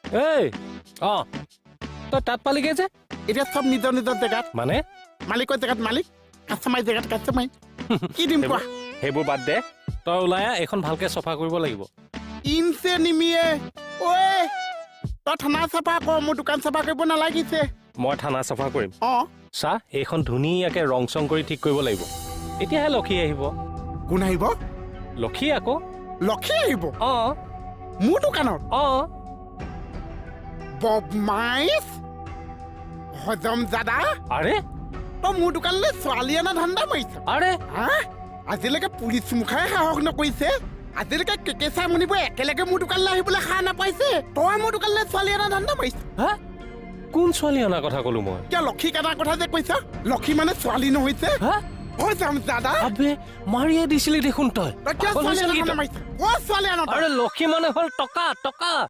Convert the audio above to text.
এই তই তাত পালিগে যে এতিয়া চব নিজৰ নিজৰ জেগাত মানে মালিকৰ জেগাত মালিক কাষ্টমাৰ জেগাত কাষ্টমাৰ কি দিম কোৱা সেইবোৰ বাদ দে তই ওলাই এইখন ভালকে চফা কৰিব লাগিব ইনছে নিমিয়ে ঐ তই থানা চাফা কৰ মোৰ দোকান চাফা কৰিব নালাগিছে মই থানা চাফা কৰিম অঁ চাহ এইখন ধুনীয়াকে ৰং চং কৰি ঠিক কৰিব লাগিব তেতিয়াহে লক্ষী আহিব কোন আহিব লক্ষী আকৌ লক্ষী আহিব অঁ মোৰ দোকানত অঁ বদমাইছ হজম জাদা আৰে তই মোৰ দোকানলৈ ছোৱালী অনা ধান্দা মাৰিছ আৰে হা আজিলৈকে পুলিচ মুখাই সাহস নকৰিছে আজিলৈকে কেকেচা মুনিব একেলগে মোৰ দোকানলৈ আহিবলৈ সাহ নাপাইছে তই মোৰ দোকানলৈ ছোৱালী অনা ধান্দা মাৰিছ হা কোন ছোৱালী অনাৰ কথা ক'লো মই কিয় লক্ষী কাটাৰ কথা যে কৈছ লক্ষী মানে ছোৱালী নহৈছে হা হজম জাদা আবে মাৰিয়ে দিছিলি দেখোন তই তই কিয় ছোৱালী অনা ধান্দা মাৰিছ ছোৱালী অনা আৰে লক্ষী মানে হ'ল টকা টকা